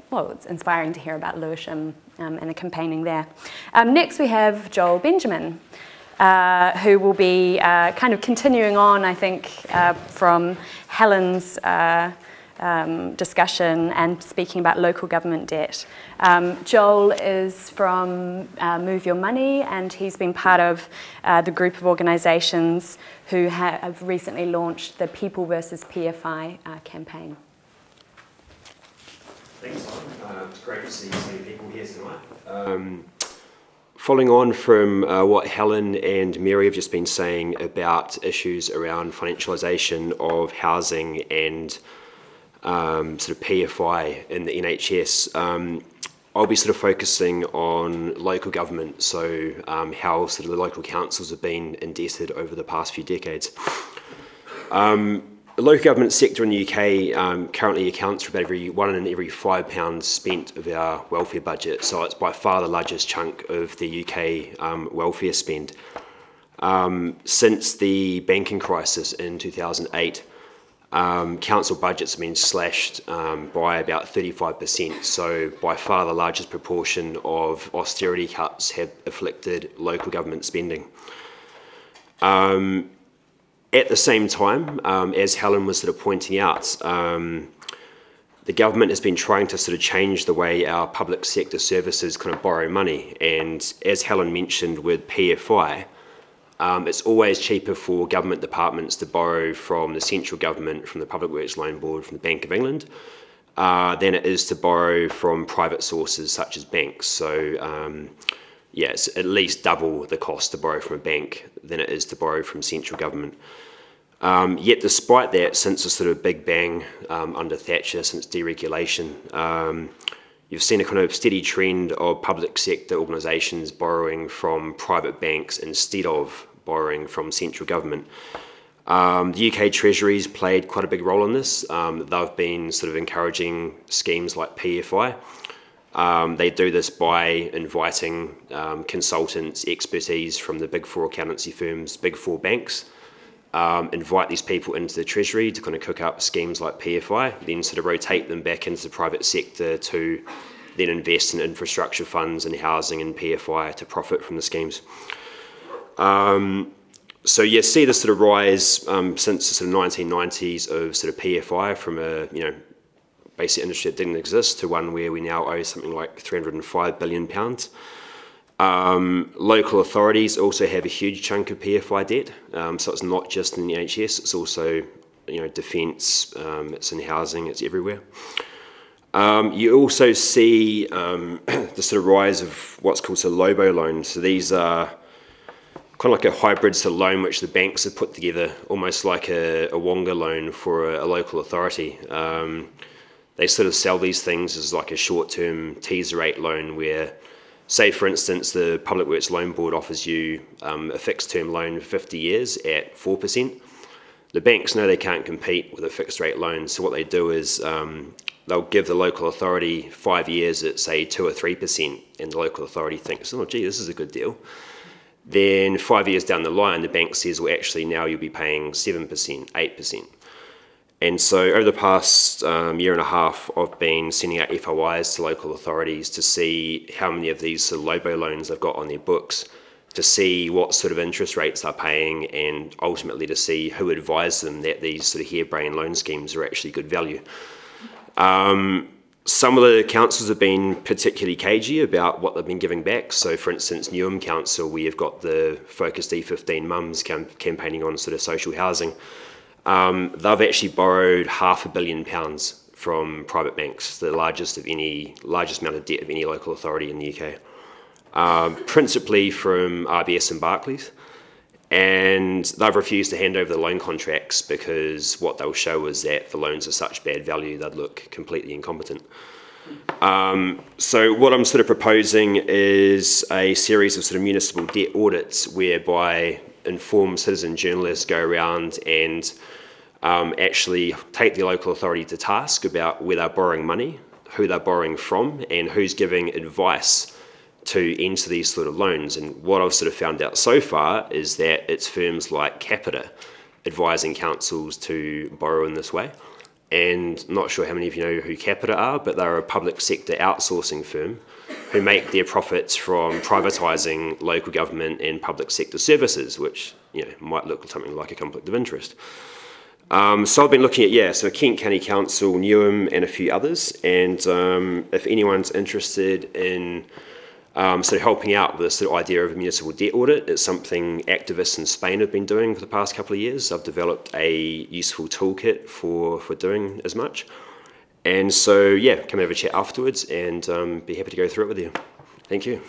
well, it's inspiring to hear about Lewisham and the campaigning there. Next we have Joel Benjamin, who will be kind of continuing on, I think, from Helen's discussion and speaking about local government debt. Joel is from Move Your Money, and he's been part of the group of organisations who have recently launched the People versus PFI campaign. Thanks, Simon. It's great to see so many people here tonight. Following on from what Helen and Mary have just been saying about issues around financialisation of housing and sort of PFI in the NHS, I'll be sort of focusing on local government, so how sort of the local councils have been indebted over the past few decades. The local government sector in the UK currently accounts for about one in every £5 spent of our welfare budget, so it's by far the largest chunk of the UK welfare spend. Since the banking crisis in 2008, council budgets have been slashed by about 35%, so by far the largest proportion of austerity cuts have afflicted local government spending. At the same time, as Helen was sort of pointing out, the government has been trying to sort of change the way our public sector services kind of borrow money, and as Helen mentioned with PFI, it's always cheaper for government departments to borrow from the central government, from the Public Works Loan Board, from the Bank of England, than it is to borrow from private sources such as banks. So yeah, it's at least double the cost to borrow from a bank than it is to borrow from central government. Yet despite that, since the sort of big bang under Thatcher, since deregulation, you've seen a kind of steady trend of public sector organisations borrowing from private banks instead of borrowing from central government. The UK Treasury's played quite a big role in this. They've been sort of encouraging schemes like PFI. They do this by inviting consultants, expertise from the big four accountancy firms, big four banks, invite these people into the Treasury to kind of cook up schemes like PFI, then sort of rotate them back into the private sector to then invest in infrastructure funds and housing and PFI to profit from the schemes. So you see this sort of rise since the sort of 1990s of sort of PFI from a, basic industry that didn't exist to one where we now owe something like £305 billion. Local authorities also have a huge chunk of PFI debt, so it's not just in the NHS, it's also defence, it's in housing, it's everywhere. You also see the sort of rise of what's called sort of LOBO loans. So these are kind of like a hybrid sort of loan which the banks have put together, almost like a Wonga loan for a local authority. They sort of sell these things as like a short-term teaser rate loan where, say for instance, the Public Works Loan Board offers you a fixed-term loan for 50 years at 4%. The banks know they can't compete with a fixed-rate loan, so what they do is they'll give the local authority 5 years at, say, 2 or 3%, and the local authority thinks, oh, gee, this is a good deal. Then 5 years down the line, the bank says, well, actually, now you'll be paying 7%, 8%. And so over the past year and a half, I've been sending out FOIs to local authorities to see how many of these sort of LOBO loans they've got on their books, to see what sort of interest rates they're paying, and ultimately to see who advised them that these sort of harebrained loan schemes are actually good value. Some of the councils have been particularly cagey about what they've been giving back. So for instance, Newham Council, we have got the Focus D15 Mums campaigning on sort of social housing. They've actually borrowed £500 million from private banks, the largest amount of debt of any local authority in the UK, principally from RBS and Barclays. And they've refused to hand over the loan contracts because what they'll show is that the loans are such bad value they'd look completely incompetent. So what I'm sort of proposing is a series of sort of municipal debt audits whereby informed citizen journalists go around and actually take the local authority to task about where they're borrowing money, who they're borrowing from, and who's giving advice to enter these sort of loans. And what I've sort of found out so far is that it's firms like Capita advising councils to borrow in this way. and I'm not sure how many of you know who Capita are, but they're a public sector outsourcing firm who make their profits from privatising local government and public sector services, which might look something like a conflict of interest. So I've been looking at, so Kent County Council, Newham, and a few others, and if anyone's interested in sort of helping out with this sort of idea of a municipal debt audit, it's something activists in Spain have been doing for the past couple of years. I've developed a useful toolkit for doing as much. And so, come and have a chat afterwards, and be happy to go through it with you. Thank you.